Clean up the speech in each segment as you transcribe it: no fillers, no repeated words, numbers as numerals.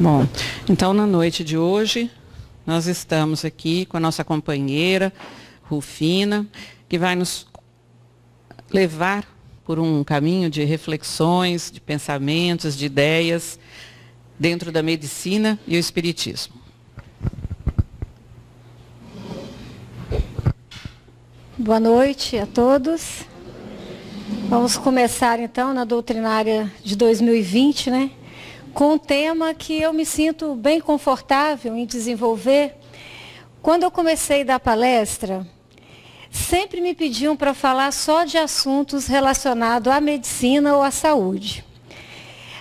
Bom, então na noite de hoje, nós estamos aqui com a nossa companheira, Rufina, que vai nos levar por um caminho de reflexões, de pensamentos, de ideias, dentro da medicina e o espiritismo. Boa noite a todos. Vamos começar então na doutrinária de 2020, né? Com um tema que eu me sinto bem confortável em desenvolver. Quando eu comecei a dar palestra, sempre me pediam para falar só de assuntos relacionados à medicina ou à saúde.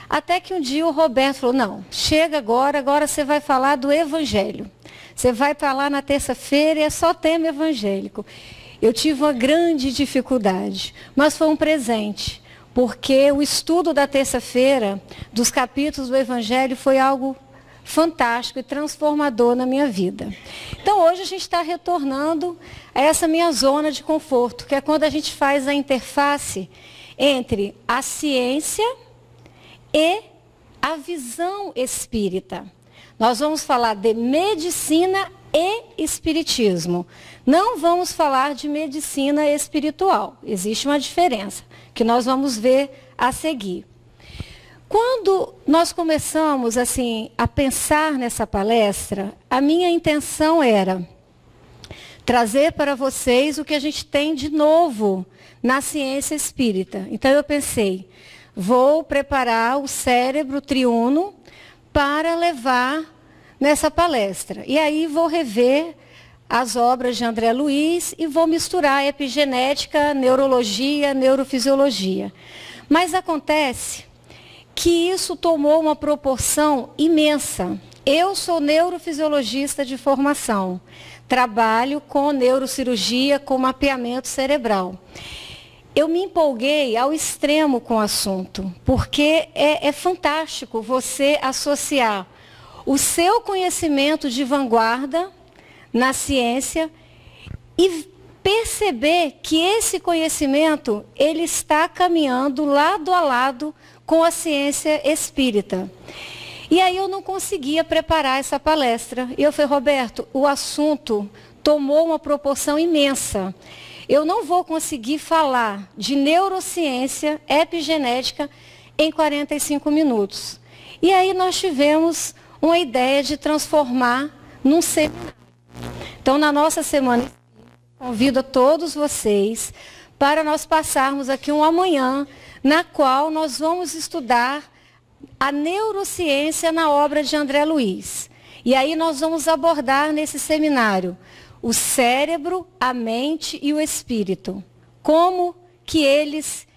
Até que um dia o Roberto falou, não, chega agora você vai falar do Evangelho. Você vai falar na terça-feira e é só tema evangélico. Eu tive uma grande dificuldade, mas foi um presente, porque o estudo da terça-feira, dos capítulos do Evangelho, foi algo fantástico e transformador na minha vida. Então hoje a gente está retornando a essa minha zona de conforto, que é quando a gente faz a interface entre a ciência e a visão espírita. Nós vamos falar de medicina e espiritismo. Não vamos falar de medicina espiritual. Existe uma diferença que nós vamos ver a seguir. Quando nós começamos assim a pensar nessa palestra, a minha intenção era trazer para vocês o que a gente tem de novo na ciência espírita. Então eu pensei, vou preparar o cérebro triuno para levar nessa palestra. E aí vou rever as obras de André Luiz e vou misturar epigenética, neurologia, neurofisiologia. Mas acontece que isso tomou uma proporção imensa. Eu sou neurofisiologista de formação. Trabalho com neurocirurgia, com mapeamento cerebral. Eu me empolguei ao extremo com o assunto, porque é fantástico você associar o seu conhecimento de vanguarda na ciência e perceber que esse conhecimento ele está caminhando lado a lado com a ciência espírita. E aí eu não conseguia preparar essa palestra. E eu falei, Roberto, o assunto tomou uma proporção imensa. Eu não vou conseguir falar de neurociência, epigenética em 45 minutos. E aí nós tivemos uma ideia de transformar num seminário. Então, na nossa semana, convido a todos vocês para nós passarmos aqui uma manhã na qual nós vamos estudar a neurociência na obra de André Luiz. E aí nós vamos abordar nesse seminário o cérebro, a mente e o espírito. Como que eles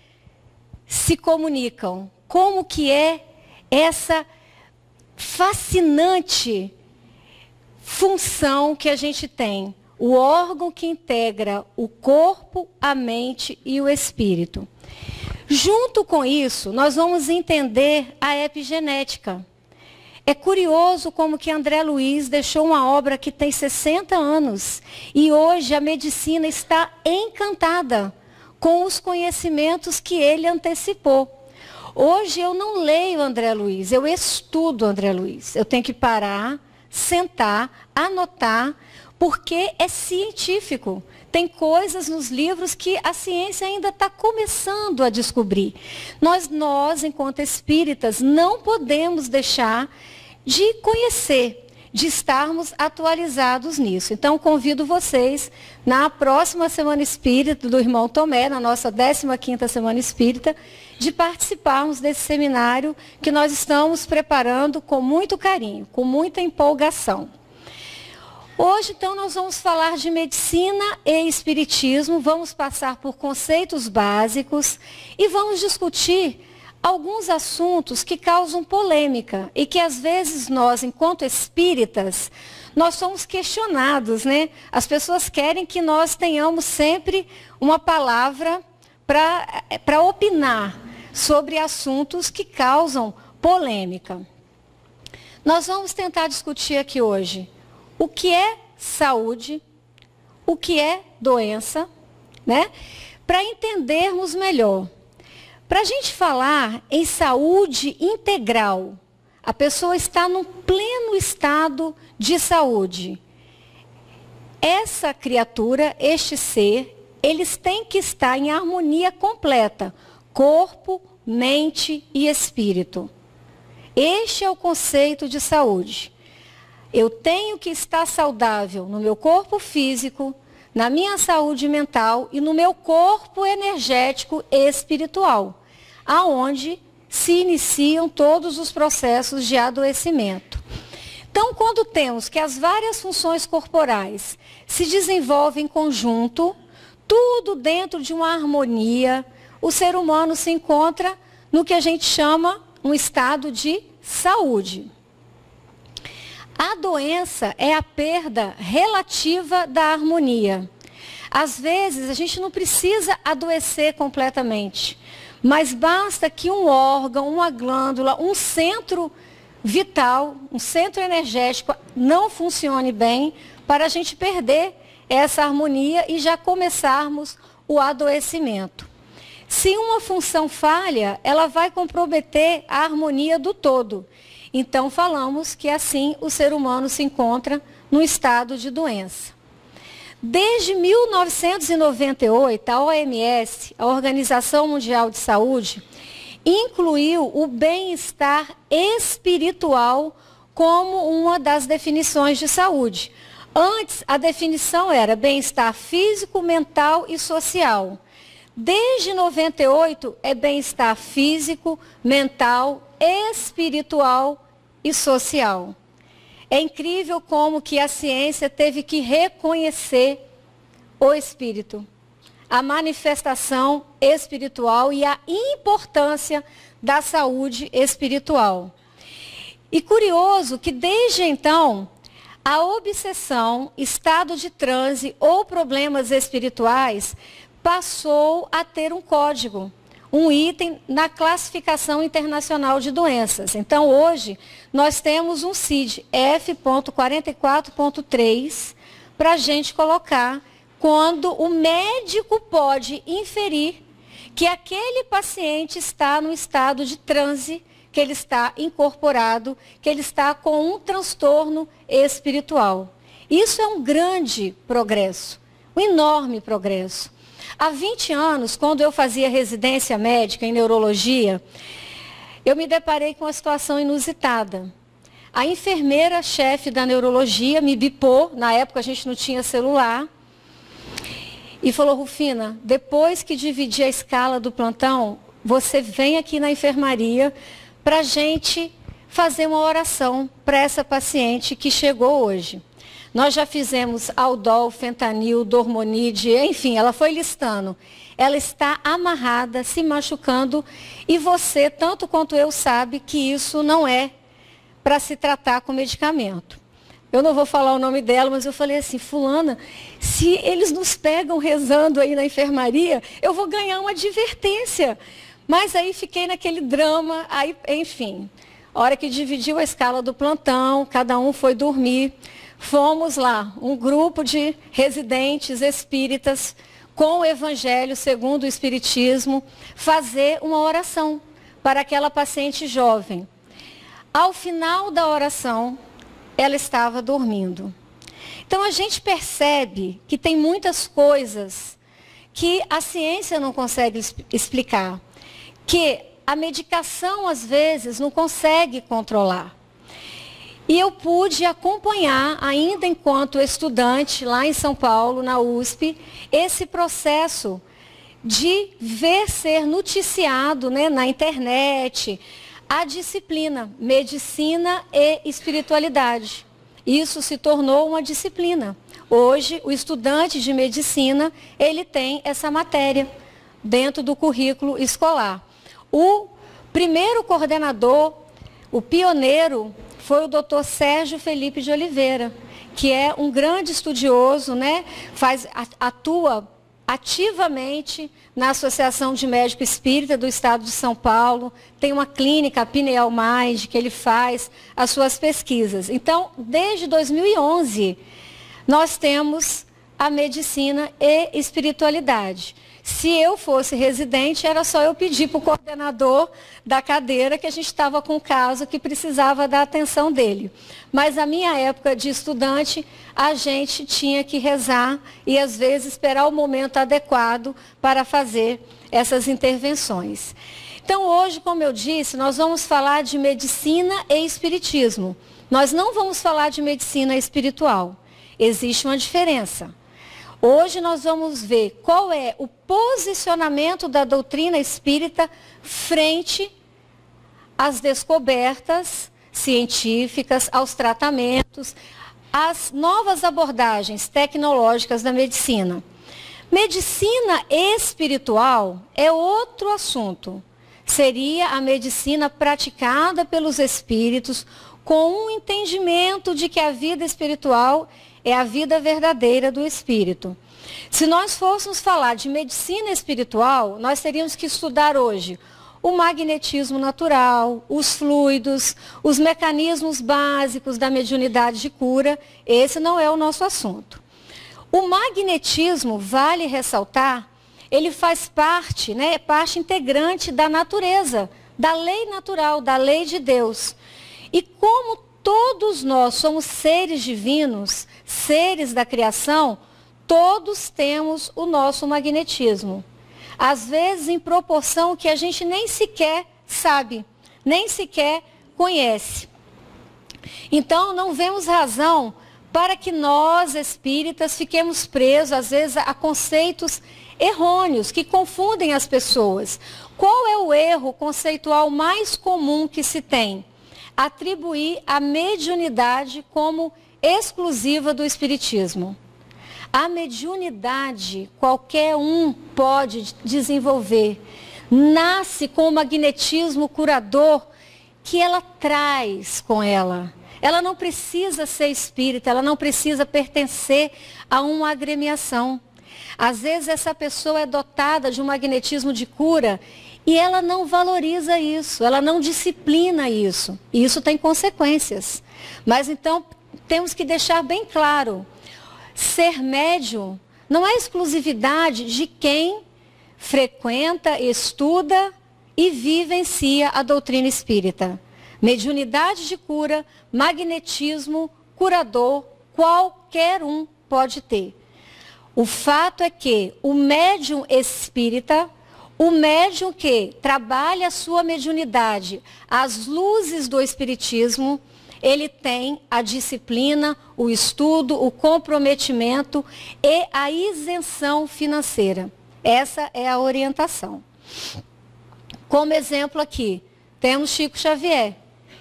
se comunicam? Como que é essa fascinante função que a gente tem? O órgão que integra o corpo, a mente e o espírito. Junto com isso, nós vamos entender a epigenética. É curioso como que André Luiz deixou uma obra que tem 60 anos e hoje a medicina está encantada com os conhecimentos que ele antecipou. Hoje eu não leio André Luiz, eu estudo André Luiz. Eu tenho que parar, sentar, anotar, porque é científico. Tem coisas nos livros que a ciência ainda está começando a descobrir. Nós, enquanto espíritas, não podemos deixar de conhecer, de estarmos atualizados nisso. Então, convido vocês, na próxima Semana Espírita do Irmão Tomé, na nossa 15ª Semana Espírita, de participarmos desse seminário que nós estamos preparando com muito carinho, com muita empolgação. Hoje, então, nós vamos falar de medicina e espiritismo, vamos passar por conceitos básicos e vamos discutir alguns assuntos que causam polêmica e que, às vezes, nós, enquanto espíritas, nós somos questionados, né? As pessoas querem que nós tenhamos sempre uma palavra para opinar sobre assuntos que causam polêmica. Nós vamos tentar discutir aqui hoje o que é saúde, o que é doença, né? Para entendermos melhor. Para a gente falar em saúde integral, a pessoa está num pleno estado de saúde. Essa criatura, este ser, eles têm que estar em harmonia completa, corpo, mente e espírito. Este é o conceito de saúde. Eu tenho que estar saudável no meu corpo físico, na minha saúde mental e no meu corpo energético e espiritual, aonde se iniciam todos os processos de adoecimento. Então, quando temos que as várias funções corporais se desenvolvem em conjunto, tudo dentro de uma harmonia, o ser humano se encontra no que a gente chama um estado de saúde. A doença é a perda relativa da harmonia. Às vezes, a gente não precisa adoecer completamente, mas basta que um órgão, uma glândula, um centro vital, um centro energético não funcione bem para a gente perder essa harmonia e já começarmos o adoecimento. Se uma função falha, ela vai comprometer a harmonia do todo. Então, falamos que assim o ser humano se encontra no estado de doença. Desde 1998, a OMS, a Organização Mundial de Saúde, incluiu o bem-estar espiritual como uma das definições de saúde. Antes, a definição era bem-estar físico, mental e social. Desde 98, é bem-estar físico, mental, espiritual e social. É incrível como que a ciência teve que reconhecer o espírito, a manifestação espiritual e a importância da saúde espiritual. E curioso que desde então, a obsessão, estado de transe ou problemas espirituais passou a ter um código, um item na classificação internacional de doenças. Então, hoje, nós temos um CID F.44.3 para a gente colocar quando o médico pode inferir que aquele paciente está num estado de transe, que ele está incorporado, que ele está com um transtorno espiritual. Isso é um grande progresso, um enorme progresso. Há 20 anos, quando eu fazia residência médica em neurologia, eu me deparei com uma situação inusitada. A enfermeira-chefe da neurologia me bipou, na época a gente não tinha celular, e falou: Rufina, depois que dividir a escala do plantão, você vem aqui na enfermaria para a gente fazer uma oração para essa paciente que chegou hoje. Nós já fizemos Aldol, Fentanil, Dormonide, enfim, ela foi listando. Ela está amarrada, se machucando, e você, tanto quanto eu, sabe que isso não é para se tratar com medicamento. Eu não vou falar o nome dela, mas eu falei assim: fulana, se eles nos pegam rezando aí na enfermaria, eu vou ganhar uma advertência. Mas aí fiquei naquele drama, aí, enfim. A hora que dividiu a escala do plantão, cada um foi dormir. Fomos lá, um grupo de residentes espíritas com o Evangelho segundo o Espiritismo, fazer uma oração para aquela paciente jovem. Ao final da oração, ela estava dormindo. Então a gente percebe que tem muitas coisas que a ciência não consegue explicar, que a medicação às vezes não consegue controlar. E eu pude acompanhar, ainda enquanto estudante, lá em São Paulo, na USP, esse processo de ver ser noticiado, né, na internet a disciplina, medicina e espiritualidade. Isso se tornou uma disciplina. Hoje, o estudante de medicina, ele tem essa matéria dentro do currículo escolar. O primeiro coordenador, o pioneiro, foi o Dr. Sérgio Felipe de Oliveira, que é um grande estudioso, né? Atua ativamente na Associação de Médico Espírita do Estado de São Paulo, tem uma clínica, a Pineal Mind, que ele faz as suas pesquisas. Então, desde 2011, nós temos a medicina e espiritualidade. Se eu fosse residente, era só eu pedir para o coordenador da cadeira que a gente estava com um caso que precisava da atenção dele. Mas na minha época de estudante, a gente tinha que rezar e às vezes esperar o momento adequado para fazer essas intervenções. Então hoje, como eu disse, nós vamos falar de medicina e espiritismo. Nós não vamos falar de medicina espiritual. Existe uma diferença. Hoje nós vamos ver qual é o posicionamento da doutrina espírita frente às descobertas científicas, aos tratamentos, às novas abordagens tecnológicas da medicina. Medicina espiritual é outro assunto. Seria a medicina praticada pelos espíritos com um entendimento de que a vida espiritual é a vida verdadeira do espírito. Se nós fôssemos falar de medicina espiritual, nós teríamos que estudar hoje o magnetismo natural, os fluidos, os mecanismos básicos da mediunidade de cura. Esse não é o nosso assunto. O magnetismo, vale ressaltar, ele faz parte, é parte integrante da natureza, da lei natural, da lei de Deus. E como todos nós somos seres divinos, seres da criação, todos temos o nosso magnetismo. Às vezes em proporção que a gente nem sequer sabe, nem sequer conhece. Então não vemos razão para que nós, espíritas, fiquemos presos, às vezes, a conceitos errôneos, que confundem as pessoas. Qual é o erro conceitual mais comum que se tem? Atribuir a mediunidade como exclusiva do espiritismo. A mediunidade qualquer um pode desenvolver. Nasce com o magnetismo curador que ela traz com ela. Ela não precisa ser espírita, ela não precisa pertencer a uma agremiação. Às vezes essa pessoa é dotada de um magnetismo de cura e ela não valoriza isso, ela não disciplina isso. E isso tem consequências. Mas então temos que deixar bem claro, ser médium não é exclusividade de quem frequenta, estuda e vivencia a doutrina espírita. Mediunidade de cura, magnetismo, curador, qualquer um pode ter. O fato é que o médium espírita, o médium que trabalha a sua mediunidade às luzes do espiritismo, ele tem a disciplina, o estudo, o comprometimento e a isenção financeira. Essa é a orientação. Como exemplo aqui, temos Chico Xavier,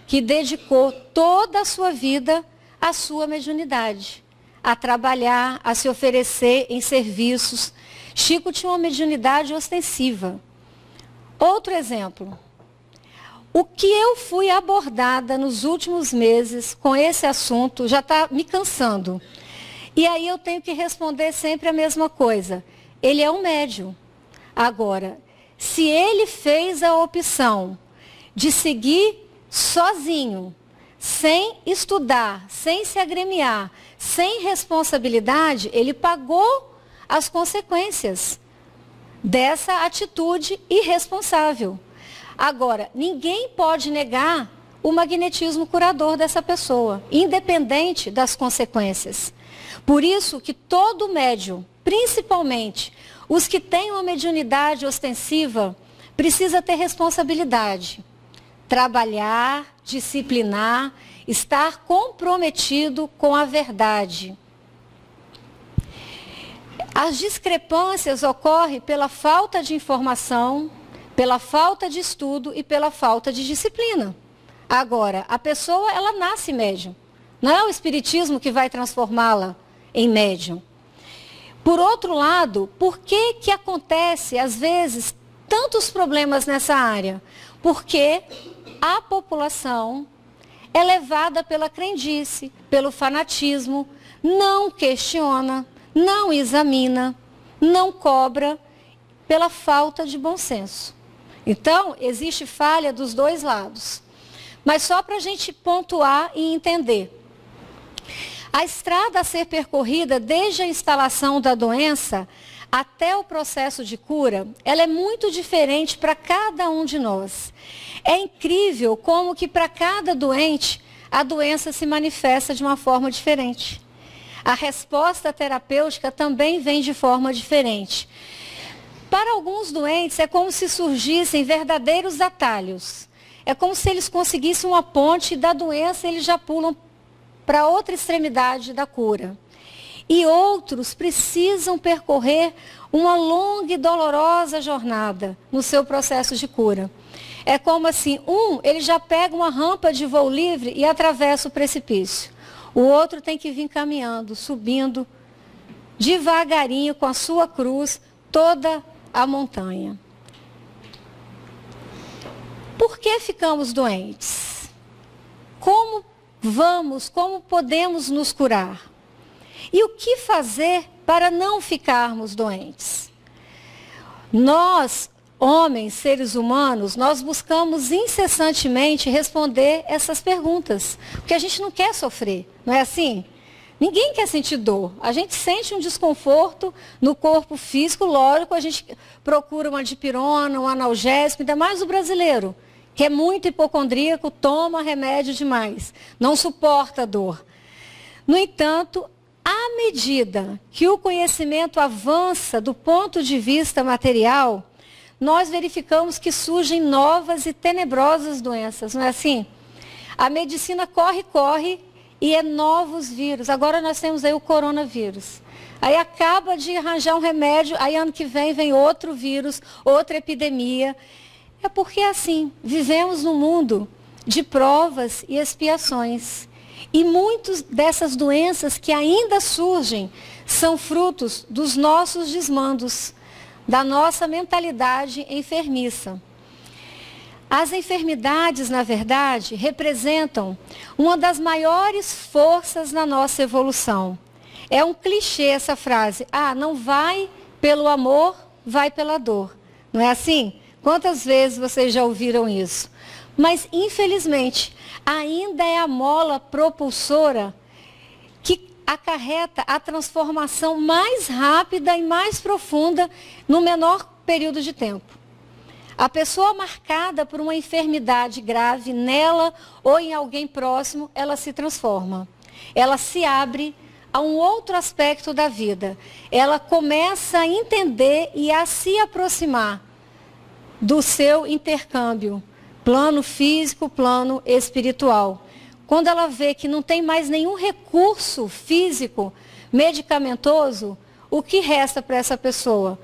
que dedicou toda a sua vida à sua mediunidade, a trabalhar, a se oferecer em serviços. Chico tinha uma mediunidade ostensiva. Outro exemplo, o que eu fui abordada nos últimos meses com esse assunto já está me cansando. E aí eu tenho que responder sempre a mesma coisa. Ele é um médium. Agora, se ele fez a opção de seguir sozinho, sem estudar, sem se agremiar, sem responsabilidade, ele pagou as consequências dessa atitude irresponsável. Agora, ninguém pode negar o magnetismo curador dessa pessoa, independente das consequências. Por isso que todo médium, principalmente os que têm uma mediunidade ostensiva, precisa ter responsabilidade. Trabalhar, disciplinar, estar comprometido com a verdade. As discrepâncias ocorrem pela falta de informação, pela falta de estudo e pela falta de disciplina. Agora, a pessoa, ela nasce médium. Não é o espiritismo que vai transformá-la em médium. Por outro lado, por que que acontece, às vezes, tantos problemas nessa área? Porque a população é levada pela crendice, pelo fanatismo, não questiona, não examina, não cobra, pela falta de bom senso. Então, existe falha dos dois lados. Mas só para a gente pontuar e entender. A estrada a ser percorrida desde a instalação da doença até o processo de cura, ela é muito diferente para cada um de nós. É incrível como que para cada doente, a doença se manifesta de uma forma diferente. A resposta terapêutica também vem de forma diferente. Para alguns doentes, é como se surgissem verdadeiros atalhos. É como se eles conseguissem uma ponte e da doença eles já pulam para outra extremidade da cura. E outros precisam percorrer uma longa e dolorosa jornada no seu processo de cura. É como assim, ele já pega uma rampa de voo livre e atravessa o precipício. O outro tem que vir caminhando, subindo devagarinho com a sua cruz toda a montanha. Por que ficamos doentes? Como podemos nos curar? E o que fazer para não ficarmos doentes? Nós, homens, seres humanos, nós buscamos incessantemente responder essas perguntas, porque a gente não quer sofrer, não é assim? Ninguém quer sentir dor. A gente sente um desconforto no corpo físico, lógico, a gente procura uma dipirona, um analgésico, ainda mais o brasileiro, que é muito hipocondríaco, toma remédio demais, não suporta a dor. No entanto, à medida que o conhecimento avança do ponto de vista material, nós verificamos que surgem novas e tenebrosas doenças, não é assim? A medicina corre e é novos vírus. Agora nós temos aí o coronavírus. Aí acaba de arranjar um remédio, aí ano que vem outro vírus, outra epidemia. É porque assim, vivemos num mundo de provas e expiações. E muitas dessas doenças que ainda surgem são frutos dos nossos desmandos, da nossa mentalidade enfermiça. As enfermidades, na verdade, representam uma das maiores forças na nossa evolução. É um clichê essa frase, não vai pelo amor, vai pela dor. Não é assim? Quantas vezes vocês já ouviram isso? Mas, infelizmente, ainda é a mola propulsora que acarreta a transformação mais rápida e mais profunda no menor período de tempo. A pessoa marcada por uma enfermidade grave nela ou em alguém próximo, ela se transforma. Ela se abre a um outro aspecto da vida. Ela começa a entender e a se aproximar do seu intercâmbio, plano físico, plano espiritual. Quando ela vê que não tem mais nenhum recurso físico, medicamentoso, o que resta para essa pessoa?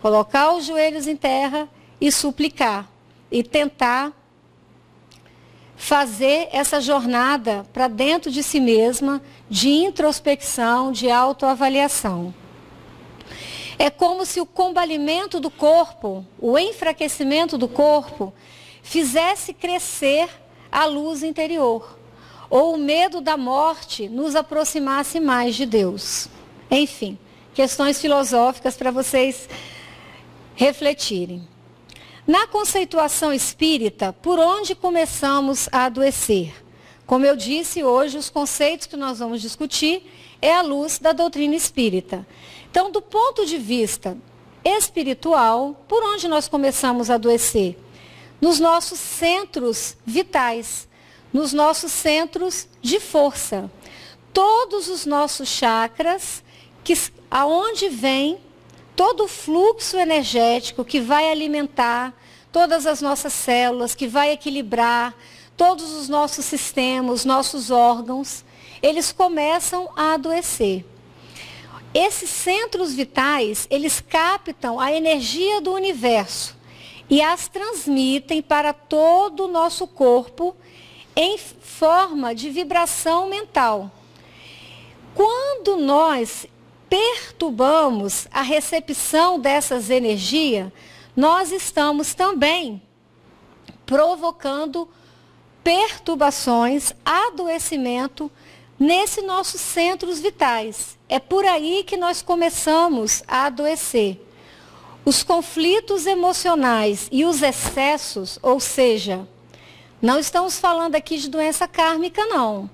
Colocar os joelhos em terra e suplicar, e tentar fazer essa jornada para dentro de si mesma, de introspecção, de autoavaliação. É como se o combalimento do corpo, o enfraquecimento do corpo, fizesse crescer a luz interior, ou o medo da morte nos aproximasse mais de Deus. Enfim, questões filosóficas para vocês refletirem. Na conceituação espírita, por onde começamos a adoecer? Como eu disse, hoje os conceitos que nós vamos discutir é à luz da doutrina espírita. Então, do ponto de vista espiritual, por onde nós começamos a adoecer? Nos nossos centros vitais, nos nossos centros de força. Todos os nossos chakras, aonde vem todo o fluxo energético que vai alimentar todas as nossas células, que vai equilibrar todos os nossos sistemas, os nossos órgãos, eles começam a adoecer. Esses centros vitais, eles captam a energia do universo e as transmitem para todo o nosso corpo em forma de vibração mental. Quando nós perturbamos a recepção dessas energias, nós estamos também provocando perturbações, adoecimento nesses nossos centros vitais. É por aí que nós começamos a adoecer. Os conflitos emocionais e os excessos, ou seja, não estamos falando aqui de doença kármica, não.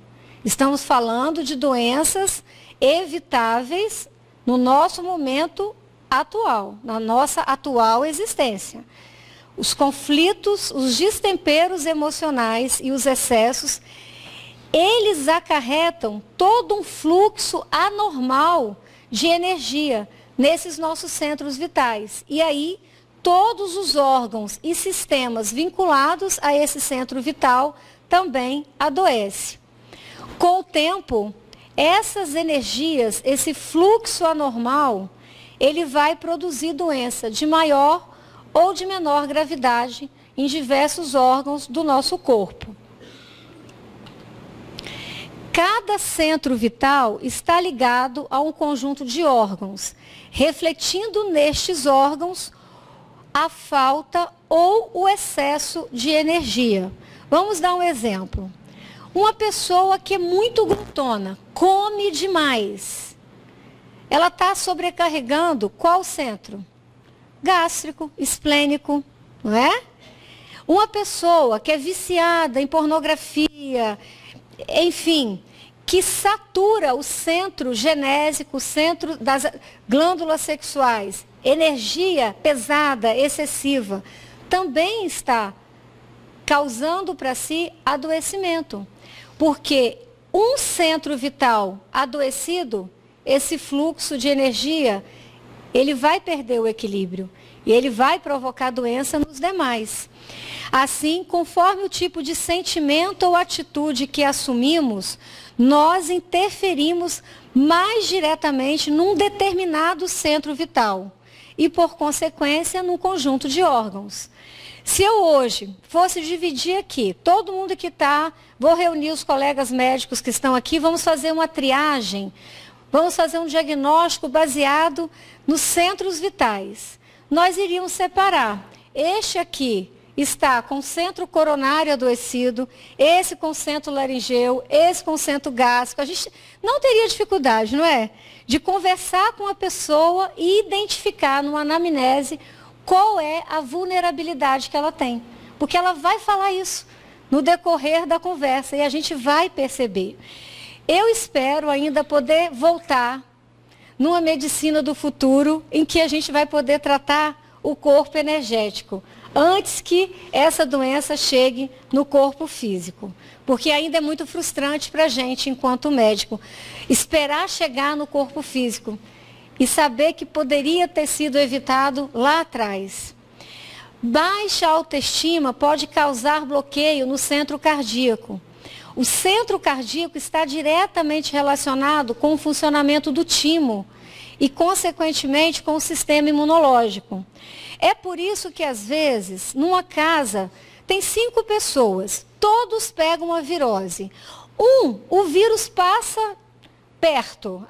Estamos falando de doenças evitáveis no nosso momento atual, na nossa atual existência. Os conflitos, os destemperos emocionais e os excessos, eles acarretam todo um fluxo anormal de energia nesses nossos centros vitais. E aí, todos os órgãos e sistemas vinculados a esse centro vital também adoecem. Com o tempo, essas energias, esse fluxo anormal, ele vai produzir doença de maior ou de menor gravidade em diversos órgãos do nosso corpo. Cada centro vital está ligado a um conjunto de órgãos, refletindo nestes órgãos a falta ou o excesso de energia. Vamos dar um exemplo. Uma pessoa que é muito glutona, come demais. Ela está sobrecarregando qual centro? Gástrico, esplênico, não é? Uma pessoa que é viciada em pornografia, enfim, que satura o centro genésico, o centro das glândulas sexuais, energia pesada, excessiva, também está causando para si adoecimento. Porque um centro vital adoecido, esse fluxo de energia, ele vai perder o equilíbrio e ele vai provocar doença nos demais. Assim, conforme o tipo de sentimento ou atitude que assumimos, nós interferimos mais diretamente num determinado centro vital e, por consequência, num conjunto de órgãos. Se eu hoje fosse dividir aqui, todo mundo que está, vou reunir os colegas médicos que estão aqui, vamos fazer uma triagem, vamos fazer um diagnóstico baseado nos centros vitais. Nós iríamos separar. Este aqui está com o centro coronário adoecido, esse com o centro laringeu, esse com o centro gástrico. A gente não teria dificuldade, não é? De conversar com a pessoa e identificar numa anamnese qual é a vulnerabilidade que ela tem. Porque ela vai falar isso no decorrer da conversa e a gente vai perceber. Eu espero ainda poder voltar numa medicina do futuro em que a gente vai poder tratar o corpo energético antes que essa doença chegue no corpo físico. Porque ainda é muito frustrante para a gente, enquanto médico, esperar chegar no corpo físico e saber que poderia ter sido evitado lá atrás. Baixa autoestima pode causar bloqueio no centro cardíaco. O centro cardíaco está diretamente relacionado com o funcionamento do timo e, consequentemente, com o sistema imunológico. É por isso que, às vezes, numa casa, tem 5 pessoas, todos pegam a virose. O vírus passa perto,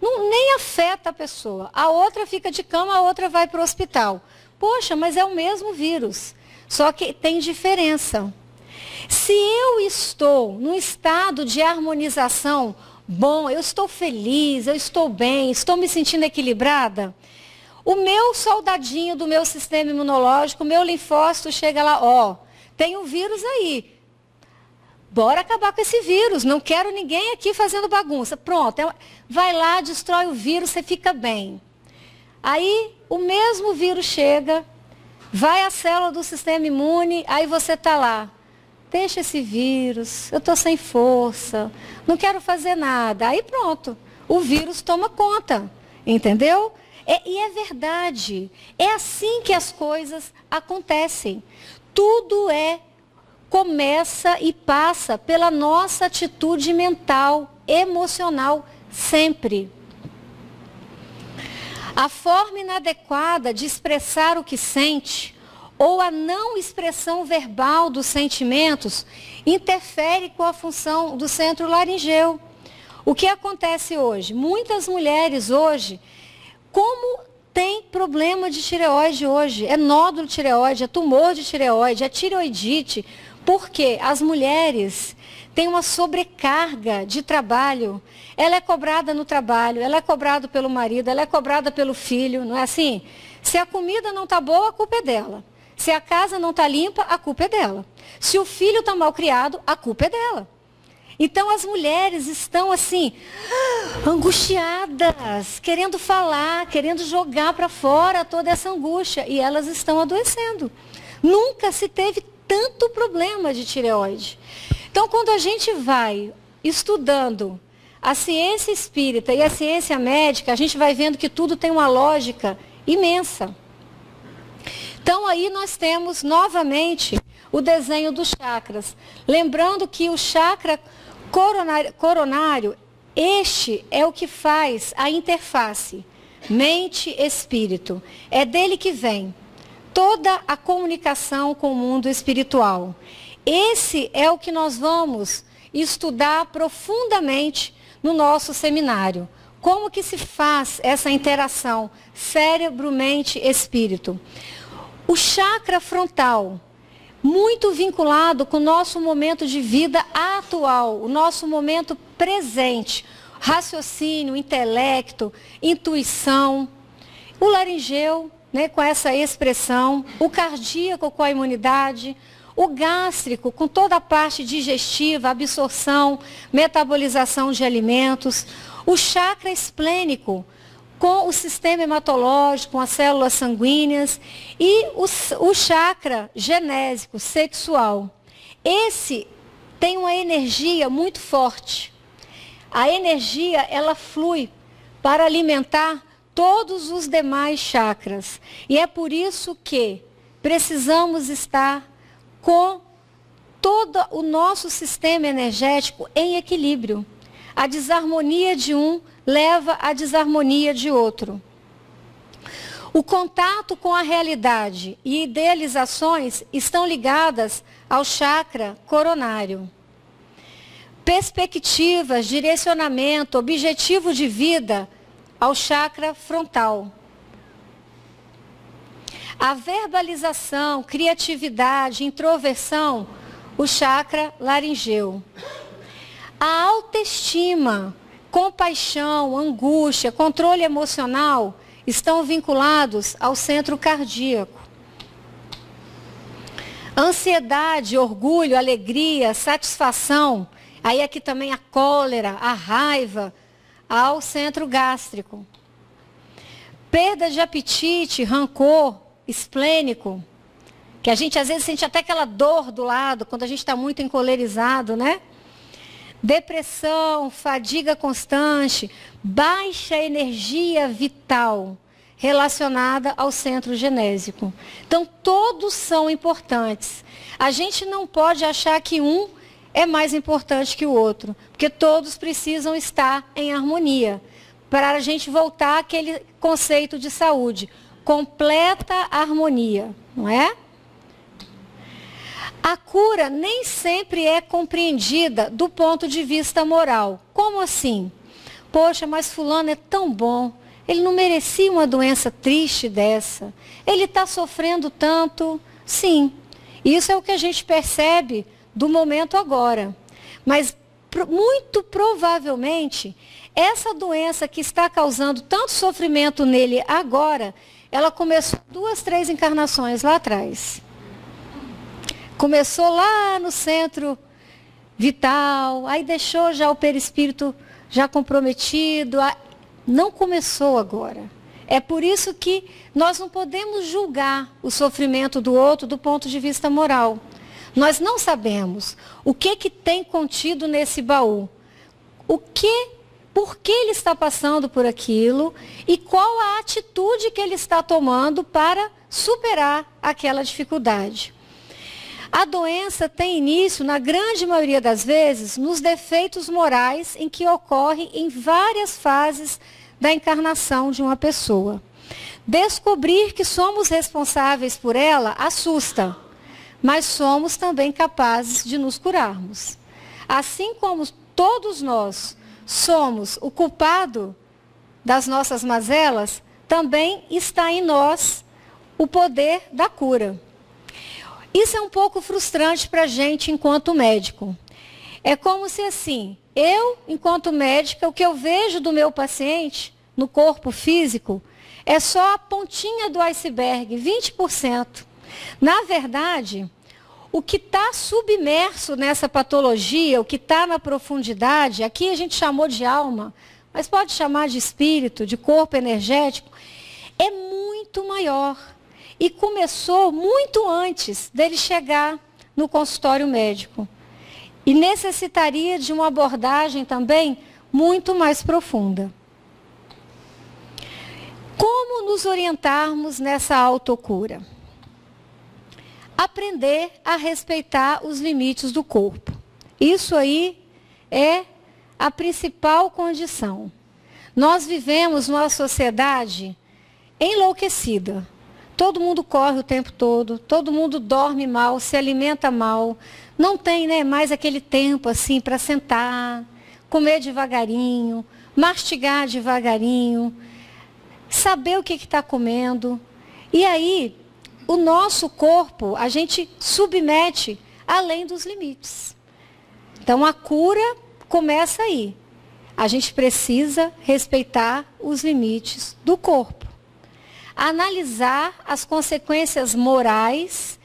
nem afeta a pessoa. A outra fica de cama, a outra vai para o hospital. Poxa, mas é o mesmo vírus, só que tem diferença. Se eu estou num estado de harmonização bom, eu estou feliz, eu estou bem, estou me sentindo equilibrada, o meu soldadinho do meu sistema imunológico, o meu linfócito chega lá, ó, tem um vírus aí. Bora acabar com esse vírus, não quero ninguém aqui fazendo bagunça. Pronto, vai lá, destrói o vírus, você fica bem. Aí o mesmo vírus chega, vai à célula do sistema imune, aí você está lá. Deixa esse vírus, eu estou sem força, não quero fazer nada. Aí pronto, o vírus toma conta, entendeu? E é verdade, é assim que as coisas acontecem. Tudo começa e passa pela nossa atitude mental, emocional, sempre. A forma inadequada de expressar o que sente ou a não expressão verbal dos sentimentos interfere com a função do centro laringeu. O que acontece hoje? Muitas mulheres hoje, como tem problema de tireoide hoje, é nódulo de tireoide, é tumor de tireoide, é tireoidite, porque as mulheres têm uma sobrecarga de trabalho. Ela é cobrada no trabalho, ela é cobrada pelo marido, ela é cobrada pelo filho, não é assim? Se a comida não está boa, a culpa é dela. Se a casa não está limpa, a culpa é dela. Se o filho está mal criado, a culpa é dela. Então as mulheres estão assim, angustiadas, querendo falar, querendo jogar para fora toda essa angústia. E elas estão adoecendo. Nunca se teve tanto problema de tireoide. Então quando a gente vai estudando a ciência espírita e a ciência médica, a gente vai vendo que tudo tem uma lógica imensa. Então aí nós temos novamente o desenho dos chakras. Lembrando que o chakra coronário, este é o que faz a interface mente-espírito. É dele que vem toda a comunicação com o mundo espiritual. Esse é o que nós vamos estudar profundamente no nosso seminário. Como que se faz essa interação cérebro, mente, espírito? O chakra frontal, muito vinculado com o nosso momento de vida atual, o nosso momento presente, raciocínio, intelecto, intuição. O laringeu, né, com essa expressão, o cardíaco com a imunidade, o gástrico com toda a parte digestiva, absorção, metabolização de alimentos, o chakra esplênico com o sistema hematológico, com as células sanguíneas e o chakra genésico, sexual. Esse tem uma energia muito forte. A energia, ela flui para alimentar todos os demais chakras. E é por isso que precisamos estar com todo o nosso sistema energético em equilíbrio. A desarmonia de um leva à desarmonia de outro. O contato com a realidade e idealizações estão ligadas ao chakra coronário. Perspectivas, direcionamento, objetivo de vida ao chakra frontal. A verbalização, criatividade, introversão, o chakra laringeu. A autoestima, compaixão, angústia, controle emocional estão vinculados ao centro cardíaco. Ansiedade, orgulho, alegria, satisfação, aí aqui também a cólera, a raiva, ao centro gástrico. Perda de apetite, rancor, esplênico, que a gente às vezes sente até aquela dor do lado, quando a gente está muito encolerizado, né? Depressão, fadiga constante, baixa energia vital relacionada ao centro genésico. Então, todos são importantes. A gente não pode achar que um é mais importante que o outro, porque todos precisam estar em harmonia, para a gente voltar àquele conceito de saúde, completa harmonia, não é? A cura nem sempre é compreendida do ponto de vista moral. Como assim? Poxa, mas fulano é tão bom, ele não merecia uma doença triste dessa, ele está sofrendo tanto. Sim, isso é o que a gente percebe do momento agora. Mas muito provavelmente, essa doença que está causando tanto sofrimento nele agora, ela começou 2, 3 encarnações lá atrás. Começou lá no centro vital, aí deixou já o perispírito já comprometido, não começou agora. É por isso que nós não podemos julgar o sofrimento do outro do ponto de vista moral. Nós não sabemos o que tem contido nesse baú, por que ele está passando por aquilo e qual a atitude que ele está tomando para superar aquela dificuldade. A doença tem início, na grande maioria das vezes, nos defeitos morais em que ocorre em várias fases da encarnação de uma pessoa. Descobrir que somos responsáveis por ela assusta, mas somos também capazes de nos curarmos. Assim como todos nós somos o culpado das nossas mazelas, também está em nós o poder da cura. Isso é um pouco frustrante para a gente enquanto médico. É como se assim, eu, enquanto médica, o que eu vejo do meu paciente no corpo físico é só a pontinha do iceberg, 20%. Na verdade, o que está submerso nessa patologia, o que está na profundidade, aqui a gente chamou de alma, mas pode chamar de espírito, de corpo energético, é muito maior. E começou muito antes dele chegar no consultório médico. E necessitaria de uma abordagem também muito mais profunda. Como nos orientarmos nessa autocura? Aprender a respeitar os limites do corpo. Isso aí é a principal condição. Nós vivemos numa sociedade enlouquecida. Todo mundo corre o tempo todo mundo dorme mal, se alimenta mal. Não tem, né, mais aquele tempo assim para sentar, comer devagarinho, mastigar devagarinho, saber o que está comendo. E aí, o nosso corpo, a gente submete além dos limites. Então, a cura começa aí. A gente precisa respeitar os limites do corpo. Analisar as consequências morais,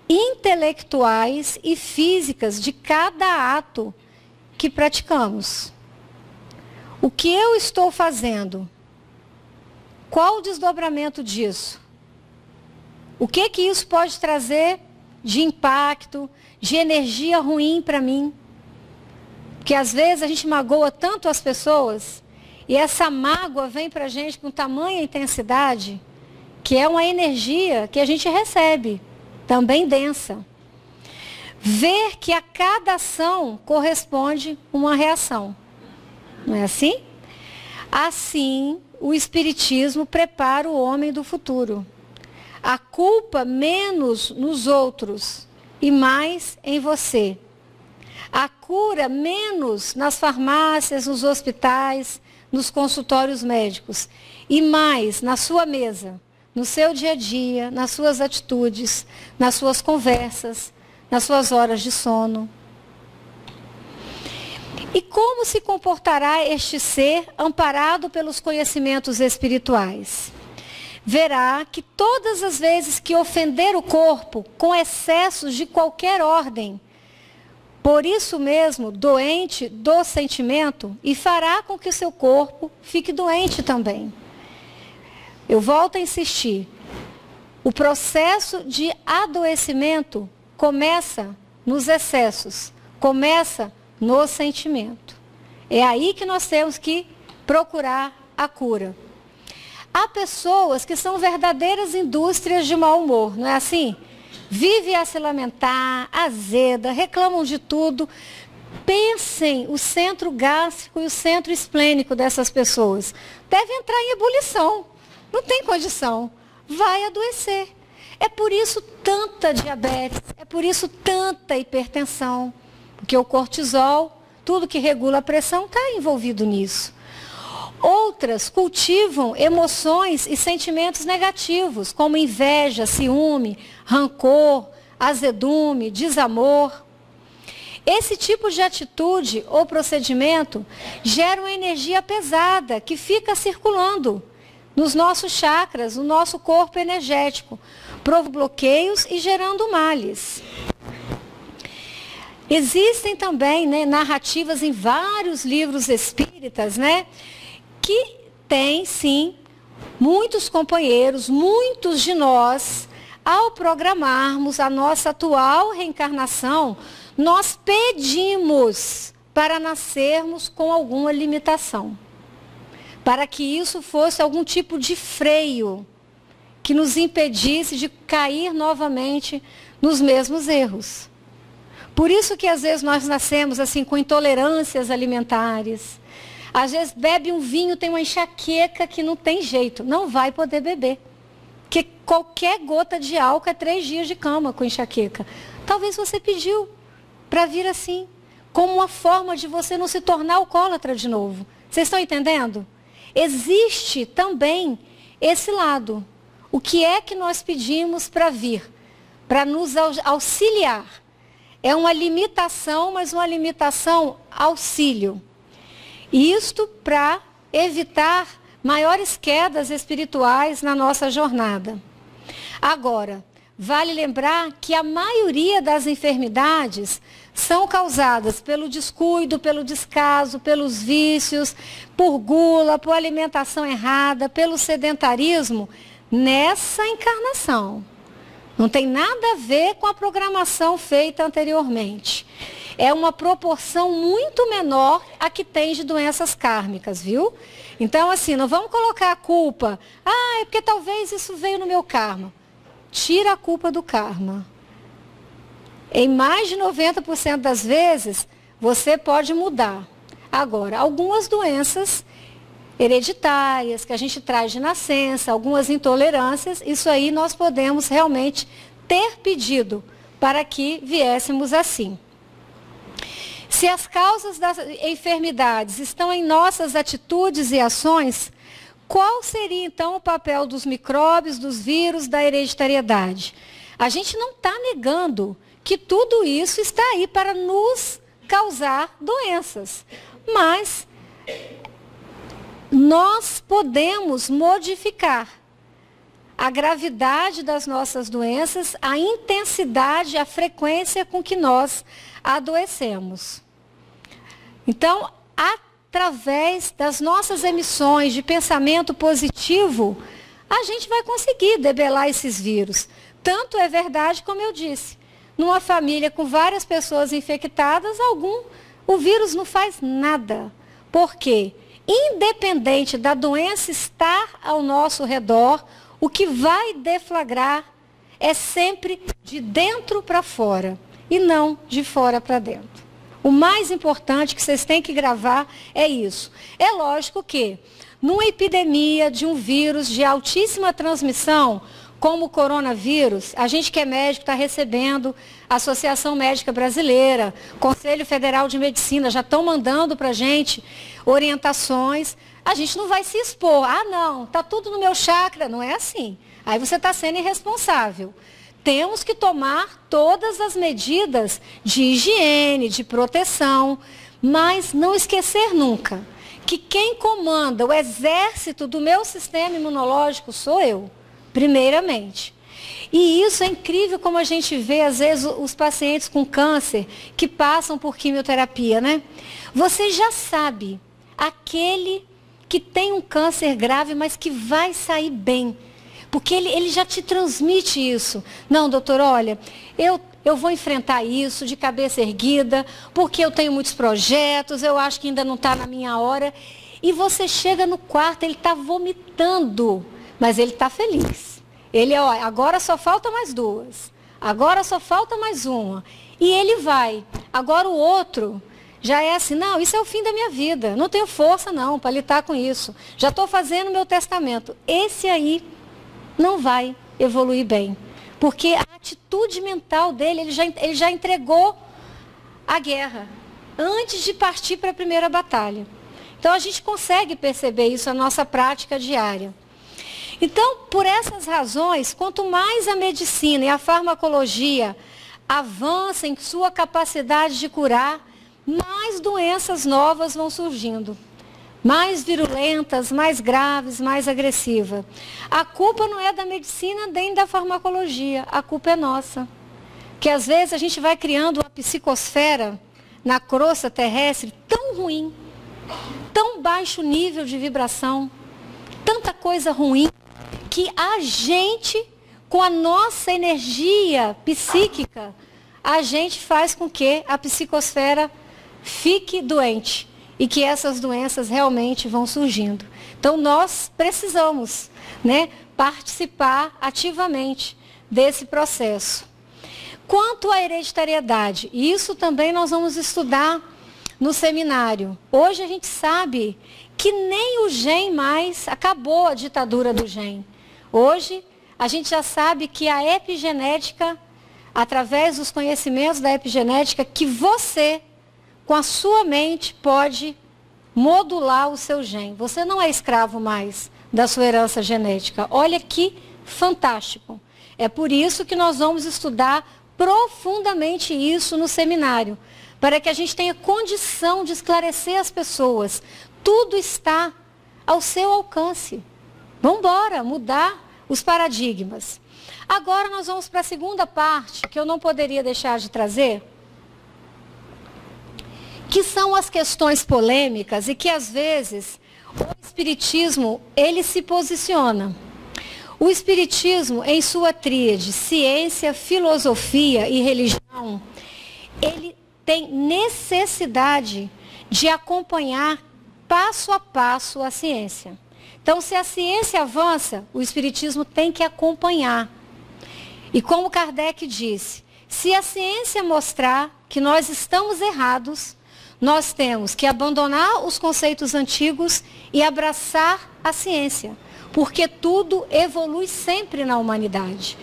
intelectuais e físicas de cada ato que praticamos. O que eu estou fazendo? Qual o desdobramento disso? O que isso pode trazer de impacto, de energia ruim para mim? Porque às vezes a gente magoa tanto as pessoas e essa mágoa vem para a gente com tamanha intensidade que é uma energia que a gente recebe, também densa. Ver que a cada ação corresponde uma reação. Não é assim? Assim, o Espiritismo prepara o homem do futuro. A culpa menos nos outros e mais em você. A cura menos nas farmácias, nos hospitais, nos consultórios médicos. E mais na sua mesa, no seu dia a dia, nas suas atitudes, nas suas conversas, nas suas horas de sono. E como se comportará este ser amparado pelos conhecimentos espirituais? Verá que todas as vezes que ofender o corpo com excessos de qualquer ordem, por isso mesmo, doente do sentimento, e fará com que o seu corpo fique doente também. Eu volto a insistir. O processo de adoecimento começa nos excessos, começa no sentimento. É aí que nós temos que procurar a cura. Há pessoas que são verdadeiras indústrias de mau humor, não é assim? Vive a se lamentar, azeda, reclamam de tudo. Pensem o centro gástrico e o centro esplênico dessas pessoas. Deve entrar em ebulição. Não tem condição. Vai adoecer. É por isso tanta diabetes, é por isso tanta hipertensão. Porque o cortisol, tudo que regula a pressão, está envolvido nisso. Outras cultivam emoções e sentimentos negativos, como inveja, ciúme, rancor, azedume, desamor. Esse tipo de atitude ou procedimento gera uma energia pesada que fica circulando nos nossos chakras, no nosso corpo energético, provocando bloqueios e gerando males. Existem também, né, narrativas em vários livros espíritas, né, que tem, sim, muitos companheiros, muitos de nós, ao programarmos a nossa atual reencarnação, nós pedimos para nascermos com alguma limitação. Para que isso fosse algum tipo de freio que nos impedisse de cair novamente nos mesmos erros. Por isso que às vezes nós nascemos assim com intolerâncias alimentares. Às vezes bebe um vinho, tem uma enxaqueca que não tem jeito, não vai poder beber. Porque qualquer gota de álcool é 3 dias de cama com enxaqueca. Talvez você pediu para vir assim, como uma forma de você não se tornar alcoólatra de novo. Vocês estão entendendo? Existe também esse lado. O que é que nós pedimos para vir? Para nos auxiliar. É uma limitação, mas uma limitação auxílio. Isto para evitar maiores quedas espirituais na nossa jornada. Agora, vale lembrar que a maioria das enfermidades são causadas pelo descuido, pelo descaso, pelos vícios, por gula, por alimentação errada, pelo sedentarismo, nessa encarnação. Não tem nada a ver com a programação feita anteriormente. É uma proporção muito menor a que tem de doenças kármicas, viu? Então, assim, não vamos colocar a culpa. É porque talvez isso veio no meu karma. Tira a culpa do karma. Em mais de 90% das vezes, você pode mudar. Agora, algumas doenças hereditárias, que a gente traz de nascença, algumas intolerâncias, isso aí nós podemos realmente ter pedido para que viéssemos assim. Se as causas das enfermidades estão em nossas atitudes e ações, qual seria então o papel dos micróbios, dos vírus, da hereditariedade? A gente não está negando que tudo isso está aí para nos causar doenças, mas nós podemos modificar a gravidade das nossas doenças, a intensidade, a frequência com que nós adoecemos. Então, através das nossas emissões de pensamento positivo, a gente vai conseguir debelar esses vírus. Tanto é verdade, como eu disse, numa família com várias pessoas infectadas, o vírus não faz nada. Por quê? Independente da doença estar ao nosso redor, o que vai deflagrar é sempre de dentro para fora e não de fora para dentro. O mais importante que vocês têm que gravar é isso. É lógico que, numa epidemia de um vírus de altíssima transmissão, como o coronavírus, a gente que é médico está recebendo, a Associação Médica Brasileira, Conselho Federal de Medicina, já estão mandando para a gente orientações. A gente não vai se expor. Não, está tudo no meu chakra. Não é assim. Aí você está sendo irresponsável. Temos que tomar todas as medidas de higiene, de proteção, mas não esquecer nunca que quem comanda o exército do meu sistema imunológico sou eu, primeiramente. E isso é incrível como a gente vê, às vezes, os pacientes com câncer que passam por quimioterapia, né? Você já sabe, aquele que tem um câncer grave, mas que vai sair bem. Porque ele já te transmite isso. Não, doutor, olha, eu vou enfrentar isso de cabeça erguida, porque eu tenho muitos projetos, eu acho que ainda não está na minha hora. E você chega no quarto, ele está vomitando, mas ele está feliz. Ele, agora só falta mais 2, agora só falta mais 1. E ele vai. Agora o outro já é assim, não, isso é o fim da minha vida, não tenho força não para lidar com isso. Já estou fazendo meu testamento. Esse aí não vai evoluir bem, porque a atitude mental dele, ele já entregou a guerra antes de partir para a primeira batalha. Então a gente consegue perceber isso na nossa prática diária. Então, por essas razões, quanto mais a medicina e a farmacologia avançam em sua capacidade de curar, mais doenças novas vão surgindo. Mais virulentas, mais graves, mais agressivas. A culpa não é da medicina nem da farmacologia, a culpa é nossa. Que às vezes a gente vai criando uma psicosfera na crosta terrestre tão ruim, tão baixo nível de vibração, tanta coisa ruim, que a gente, com a nossa energia psíquica, a gente faz com que a psicosfera fique doente. E que essas doenças realmente vão surgindo. Então, nós precisamos, participar ativamente desse processo. Quanto à hereditariedade, isso também nós vamos estudar no seminário. Hoje a gente sabe que nem o gen mais acabou a ditadura do gen. Hoje a gente já sabe que a epigenética, através dos conhecimentos da epigenética, que você, com a sua mente, pode modular o seu gen. Você não é escravo mais da sua herança genética. Olha que fantástico. É por isso que nós vamos estudar profundamente isso no seminário, para que a gente tenha condição de esclarecer as pessoas. Tudo está ao seu alcance. Vamos embora, mudar os paradigmas. Agora nós vamos para a segunda parte, que eu não poderia deixar de trazer, que são as questões polêmicas e que às vezes o Espiritismo, ele se posiciona. O Espiritismo, em sua tríade, ciência, filosofia e religião, ele tem necessidade de acompanhar passo a passo a ciência. Então, se a ciência avança, o Espiritismo tem que acompanhar. E como Kardec disse, se a ciência mostrar que nós estamos errados, nós temos que abandonar os conceitos antigos e abraçar a ciência, porque tudo evolui sempre na humanidade.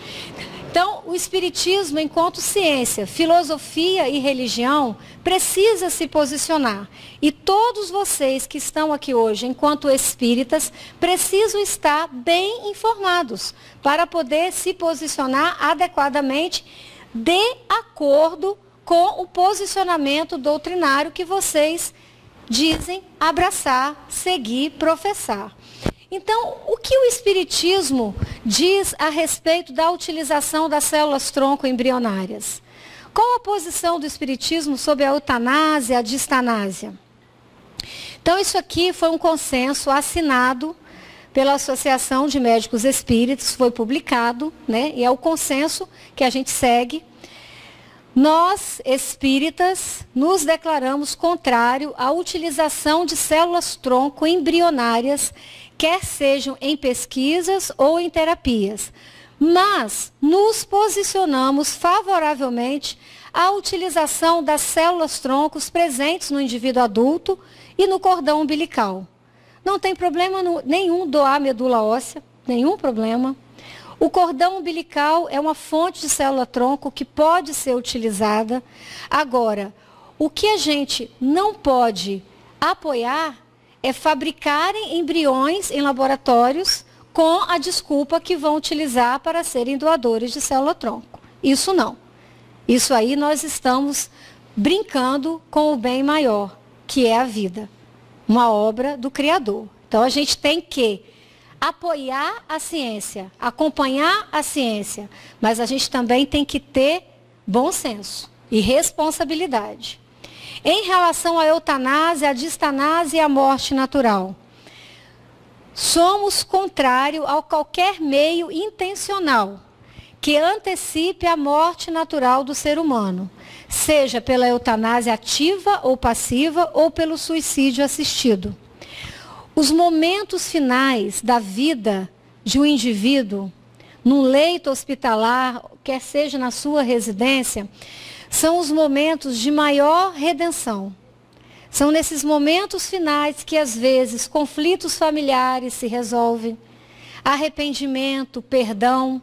Então, o Espiritismo, enquanto ciência, filosofia e religião, precisa se posicionar. E todos vocês que estão aqui hoje, enquanto espíritas, precisam estar bem informados para poder se posicionar adequadamente de acordo com o posicionamento doutrinário que vocês dizem abraçar, seguir, professar. Então, o que o Espiritismo diz a respeito da utilização das células-tronco embrionárias? Qual a posição do Espiritismo sobre a eutanásia e a distanásia? Então, isso aqui foi um consenso assinado pela Associação de Médicos Espíritas, foi publicado, né? E é o consenso que a gente segue. Nós, espíritas, nos declaramos contrário à utilização de células-tronco embrionárias, quer sejam em pesquisas ou em terapias, mas nos posicionamos favoravelmente à utilização das células-troncos presentes no indivíduo adulto e no cordão umbilical. Não tem problema nenhum doar medula óssea, nenhum problema. O cordão umbilical é uma fonte de célula-tronco que pode ser utilizada. Agora, o que a gente não pode apoiar é fabricarem embriões em laboratórios com a desculpa que vão utilizar para serem doadores de célula-tronco. Isso não. Isso aí nós estamos brincando com o bem maior, que é a vida. Uma obra do Criador. Então a gente tem que apoiar a ciência, acompanhar a ciência, mas a gente também tem que ter bom senso e responsabilidade. Em relação à eutanásia, à distanásia e à morte natural, somos contrários a qualquer meio intencional que antecipe a morte natural do ser humano, seja pela eutanásia ativa ou passiva ou pelo suicídio assistido. Os momentos finais da vida de um indivíduo, num leito hospitalar, quer seja na sua residência, são os momentos de maior redenção. São nesses momentos finais que, às vezes, conflitos familiares se resolvem, arrependimento, perdão,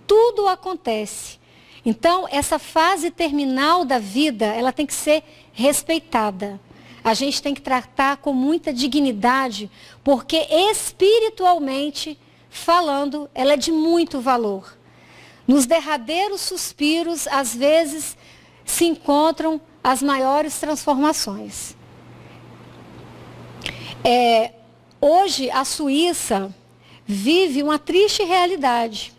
tudo acontece. Então, essa fase terminal da vida, ela tem que ser respeitada. A gente tem que tratar com muita dignidade, porque espiritualmente falando, ela é de muito valor. Nos derradeiros suspiros, às vezes, se encontram as maiores transformações. Hoje, a Suíça vive uma triste realidade.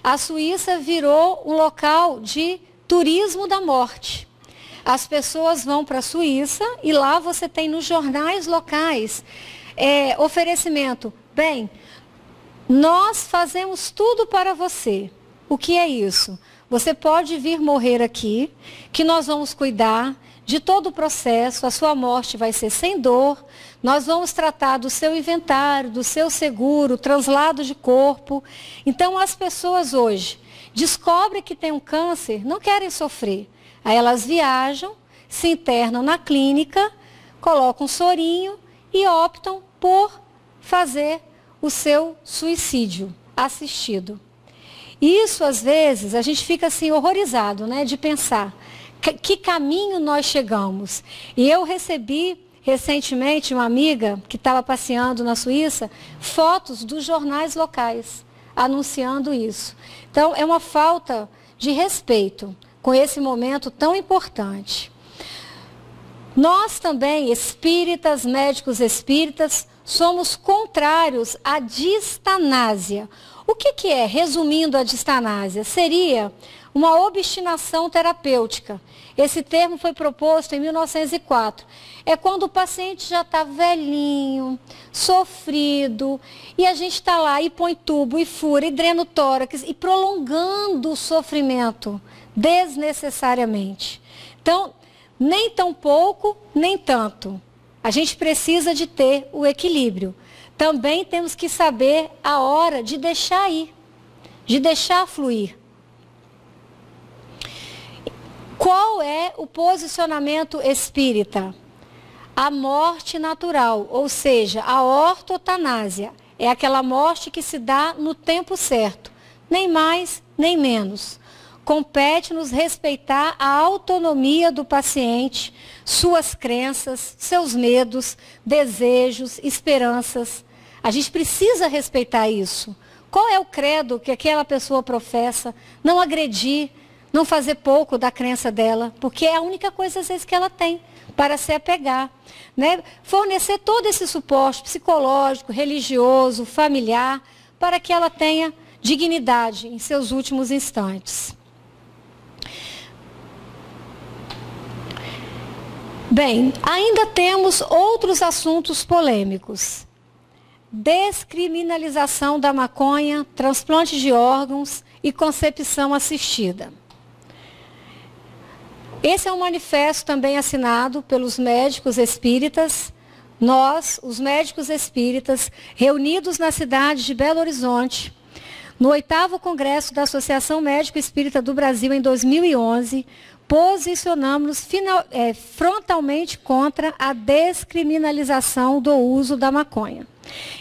A Suíça virou um local de turismo da morte. As pessoas vão para a Suíça e lá você tem nos jornais locais oferecimento. Bem, nós fazemos tudo para você. O que é isso? Você pode vir morrer aqui, que nós vamos cuidar de todo o processo, a sua morte vai ser sem dor, nós vamos tratar do seu inventário, do seu seguro, translado de corpo. Então, as pessoas hoje descobrem que tem um câncer, não querem sofrer. Aí elas viajam, se internam na clínica, colocam um sorinho e optam por fazer o seu suicídio assistido. Isso, às vezes, a gente fica assim horrorizado, né, de pensar que caminho nós chegamos. E eu recebi recentemente uma amiga que estava passeando na Suíça, fotos dos jornais locais anunciando isso. Então, é uma falta de respeito com esse momento tão importante. Nós também, espíritas, médicos espíritas, somos contrários à distanásia, O que é, resumindo a distanásia? Seria uma obstinação terapêutica. Esse termo foi proposto em 1904. É quando o paciente já está velhinho, sofrido, e a gente está lá e põe tubo, e fura, e drena o tórax, e prolongando o sofrimento desnecessariamente. Então, nem tão pouco, nem tanto. A gente precisa de ter o equilíbrio. Também temos que saber a hora de deixar ir, de deixar fluir. Qual é o posicionamento espírita? A morte natural, ou seja, a ortotanásia. É aquela morte que se dá no tempo certo, nem mais, nem menos. Compete-nos respeitar a autonomia do paciente, suas crenças, seus medos, desejos, esperanças. A gente precisa respeitar isso. Qual é o credo que aquela pessoa professa? Não agredir, não fazer pouco da crença dela, porque é a única coisa, às vezes, que ela tem para se apegar. Né? Fornecer todo esse suporte psicológico, religioso, familiar, para que ela tenha dignidade em seus últimos instantes. Bem, ainda temos outros assuntos polêmicos. Descriminalização da maconha, transplante de órgãos e concepção assistida. Esse é um manifesto também assinado pelos médicos espíritas. Nós, os médicos espíritas, reunidos na cidade de Belo Horizonte, no 8º Congresso da Associação Médico Espírita do Brasil, em 2011, posicionamos-nos frontalmente contra a descriminalização do uso da maconha.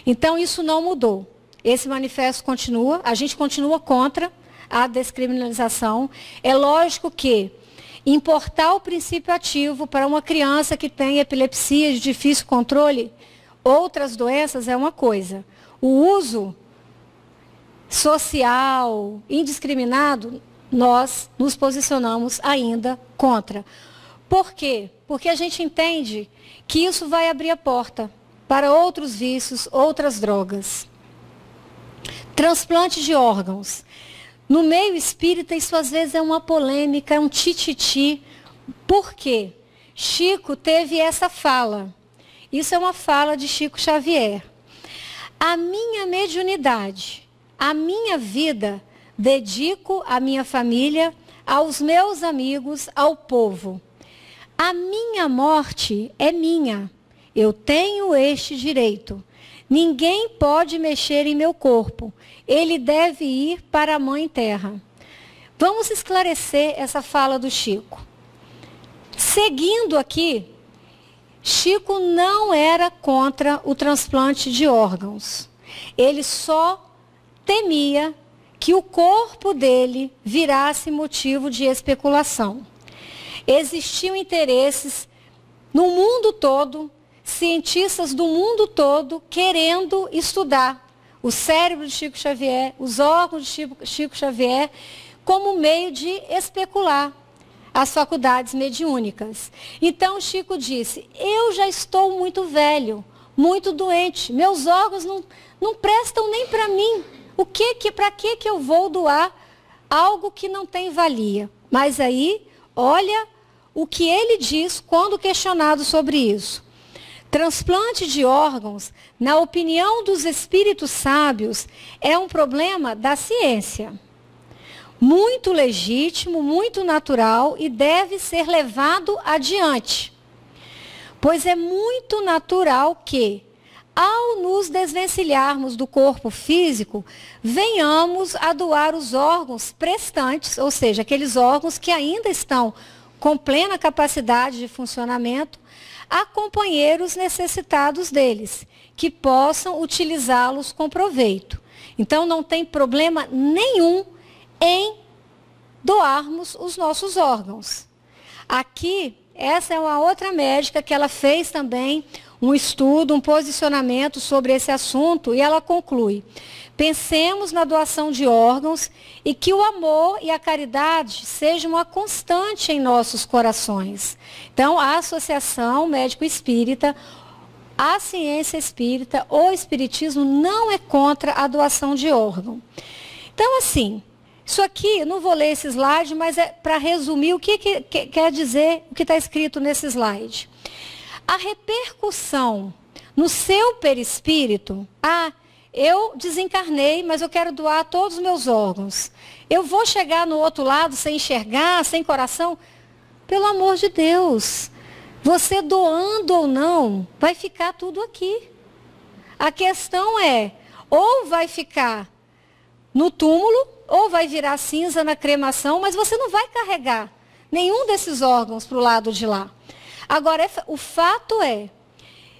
Então, isso não mudou. Esse manifesto continua, a gente continua contra a descriminalização. É lógico que importar o princípio ativo para uma criança que tem epilepsia de difícil controle, outras doenças, é uma coisa. O uso social, indiscriminado, nós nos posicionamos ainda contra. Por quê? Porque a gente entende que isso vai abrir a porta para outros vícios, outras drogas. Transplante de órgãos. No meio espírita, isso às vezes é uma polêmica, é um tititi. Por quê? Chico teve essa fala. Isso é uma fala de Chico Xavier. A minha mediunidade, a minha vida, dedico à minha família, aos meus amigos, ao povo. A minha morte é minha. Eu tenho este direito. Ninguém pode mexer em meu corpo. Ele deve ir para a Mãe Terra. Vamos esclarecer essa fala do Chico. Seguindo aqui, Chico não era contra o transplante de órgãos. Ele só temia que o corpo dele virasse motivo de especulação. Existiam interesses no mundo todo, cientistas do mundo todo querendo estudar o cérebro de Chico Xavier, os órgãos de Chico Xavier, como meio de especular as faculdades mediúnicas. Então Chico disse, eu já estou muito velho, muito doente, meus órgãos não prestam nem para mim. Para que eu vou doar algo que não tem valia? Mas aí, olha o que ele diz quando questionado sobre isso. Transplante de órgãos, na opinião dos espíritos sábios, é um problema da ciência. Muito legítimo, muito natural e deve ser levado adiante. Pois é muito natural que, ao nos desvencilharmos do corpo físico, venhamos a doar os órgãos prestantes, ou seja, aqueles órgãos que ainda estão com plena capacidade de funcionamento, a companheiros necessitados deles, que possam utilizá-los com proveito. Então, não tem problema nenhum em doarmos os nossos órgãos. Aqui, essa é uma outra médica que ela fez também um estudo, um posicionamento sobre esse assunto, e ela conclui: pensemos na doação de órgãos e que o amor e a caridade sejam uma constante em nossos corações. Então, a Associação Médico Espírita a ciência espírita, o espiritismo não é contra a doação de órgão. Então, assim, isso aqui, eu não vou ler esse slide, mas é para resumir o que quer dizer o que está escrito nesse slide. A repercussão no seu perispírito, eu desencarnei, mas eu quero doar todos os meus órgãos. Eu vou chegar no outro lado sem enxergar, sem coração? Pelo amor de Deus, você doando ou não, vai ficar tudo aqui. A questão é, ou vai ficar no túmulo, ou vai virar cinza na cremação, mas você não vai carregar nenhum desses órgãos para o lado de lá. Agora, o fato é,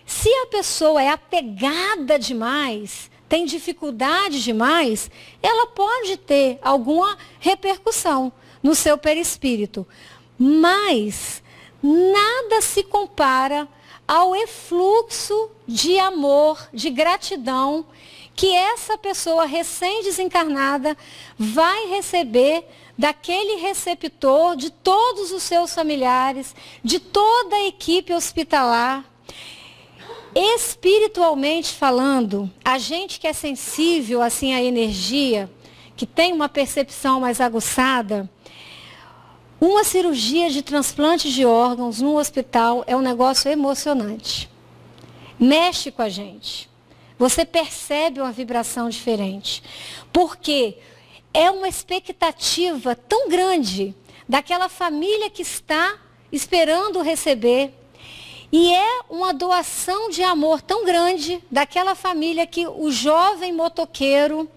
se a pessoa é apegada demais, tem dificuldade demais, ela pode ter alguma repercussão no seu perispírito. Mas nada se compara ao efluxo de amor, de gratidão, que essa pessoa recém-desencarnada vai receber daquele receptor, de todos os seus familiares, de toda a equipe hospitalar. Espiritualmente falando, a gente que é sensível assim à energia, que tem uma percepção mais aguçada, uma cirurgia de transplante de órgãos no hospital é um negócio emocionante. Mexe com a gente. Você percebe uma vibração diferente. Porque é uma expectativa tão grande daquela família que está esperando receber. E é uma doação de amor tão grande daquela família que o jovem motoqueiro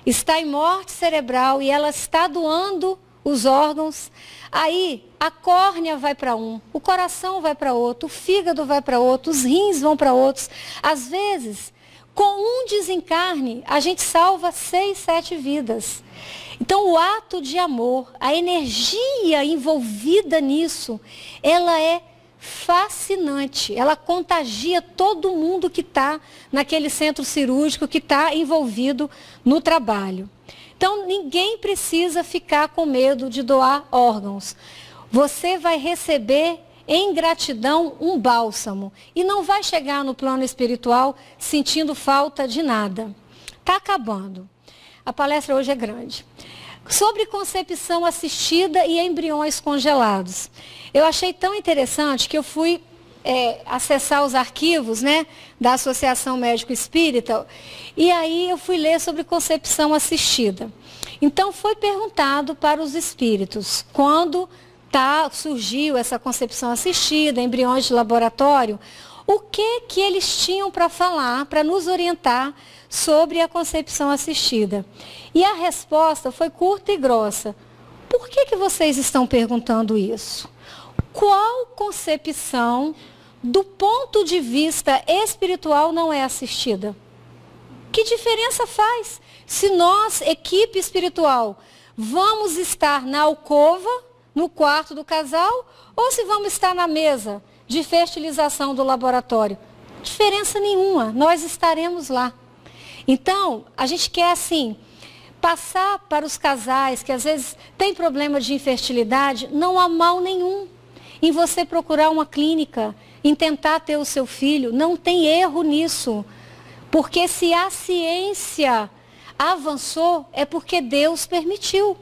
está em morte cerebral e ela está doando os órgãos. Aí a córnea vai para um, o coração vai para outro, o fígado vai para outro, os rins vão para outros. Às vezes, com um desencarne, a gente salva 6, 7 vidas. Então, o ato de amor, a energia envolvida nisso, ela é fascinante. Ela contagia todo mundo que está naquele centro cirúrgico, que está envolvido no trabalho. Então, ninguém precisa ficar com medo de doar órgãos. Você vai receber em gratidão um bálsamo e não vai chegar no plano espiritual sentindo falta de nada. Está acabando. A palestra hoje é grande. Sobre concepção assistida e embriões congelados. Eu achei tão interessante que eu fui acessar os arquivos, né, da Associação Médico Espírita, e aí eu fui ler sobre concepção assistida. Então foi perguntado para os espíritos, quando surgiu essa concepção assistida, embriões de laboratório, o que eles tinham para falar, para nos orientar sobre a concepção assistida. E a resposta foi curta e grossa. Por que vocês estão perguntando isso? Qual concepção, do ponto de vista espiritual, não é assistida? Que diferença faz se nós, equipe espiritual, vamos estar na alcova, no quarto do casal, ou se vamos estar na mesa de fertilização do laboratório? Diferença nenhuma, nós estaremos lá. Então, a gente quer assim, passar para os casais que às vezes têm problema de infertilidade, não há mal nenhum em você procurar uma clínica, em tentar ter o seu filho, não tem erro nisso. Porque se a ciência avançou, é porque Deus permitiu.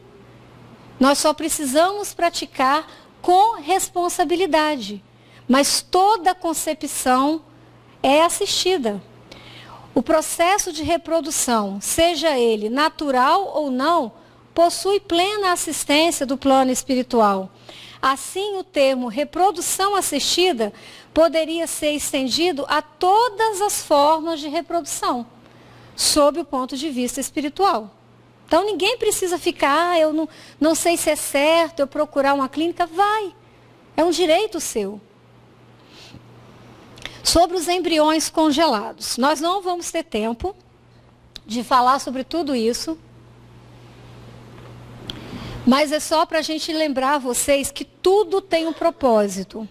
Nós só precisamos praticar com responsabilidade. Mas toda concepção é assistida. O processo de reprodução, seja ele natural ou não, possui plena assistência do plano espiritual. Assim, o termo reprodução assistida poderia ser estendido a todas as formas de reprodução, sob o ponto de vista espiritual. Então, ninguém precisa ficar, eu não sei se é certo eu procurar uma clínica. Vai, é um direito seu. Sobre os embriões congelados, nós não vamos ter tempo de falar sobre tudo isso, mas é só para a gente lembrar vocês que tudo tem um propósito.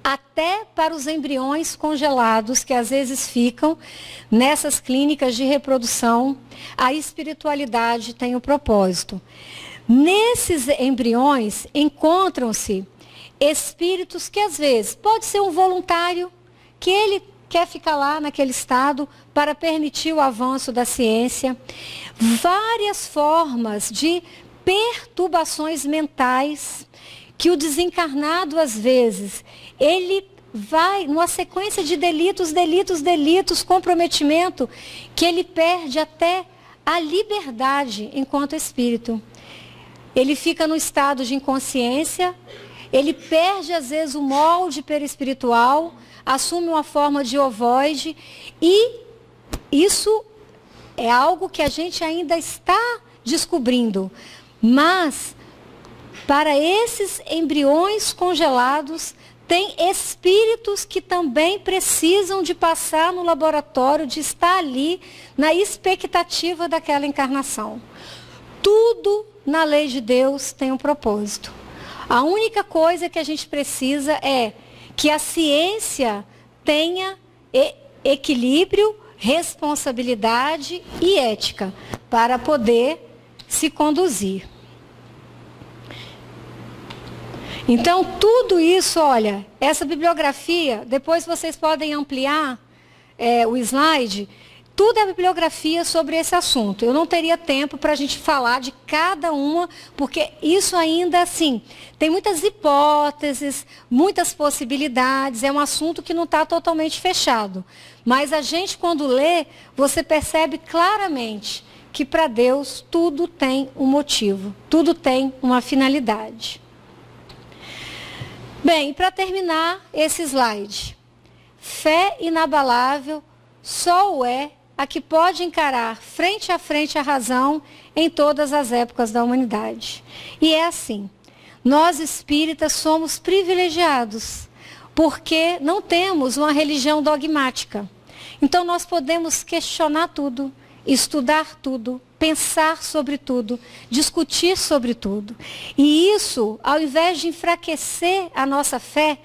Até para os embriões congelados, que às vezes ficam nessas clínicas de reprodução, a espiritualidade tem um propósito. Nesses embriões encontram-se espíritos que às vezes pode ser um voluntário, que ele quer ficar lá naquele estado para permitir o avanço da ciência. Várias formas de perturbações mentais que o desencarnado, às vezes, ele vai numa sequência de delitos, comprometimento, que ele perde até a liberdade enquanto espírito. Ele fica no estado de inconsciência, ele perde, às vezes, o molde perispiritual, assume uma forma de ovoide, e isso é algo que a gente ainda está descobrindo. Mas, para esses embriões congelados, tem espíritos que também precisam de passar no laboratório, de estar ali na expectativa daquela encarnação. Tudo na lei de Deus tem um propósito. A única coisa que a gente precisa é que a ciência tenha equilíbrio, responsabilidade e ética para poder se conduzir. Então, tudo isso, olha, essa bibliografia, depois vocês podem ampliar o slide, tudo é bibliografia sobre esse assunto. Eu não teria tempo para a gente falar de cada uma, porque isso ainda, assim, tem muitas hipóteses, muitas possibilidades, é um assunto que não está totalmente fechado. Mas a gente, quando lê, você percebe claramente que para Deus tudo tem um motivo, tudo tem uma finalidade. Bem, para terminar esse slide, fé inabalável só o é a que pode encarar frente a frente a razão em todas as épocas da humanidade. E é assim, nós espíritas somos privilegiados, porque não temos uma religião dogmática. Então nós podemos questionar tudo, estudar tudo, pensar sobre tudo, discutir sobre tudo. E isso, ao invés de enfraquecer a nossa fé,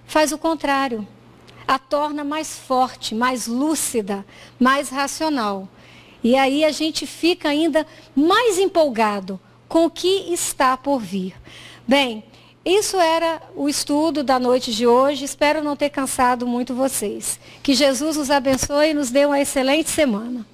faz o contrário. A torna mais forte, mais lúcida, mais racional. E aí a gente fica ainda mais empolgado com o que está por vir. Bem, isso era o estudo da noite de hoje. Espero não ter cansado muito vocês. Que Jesus nos abençoe e nos dê uma excelente semana.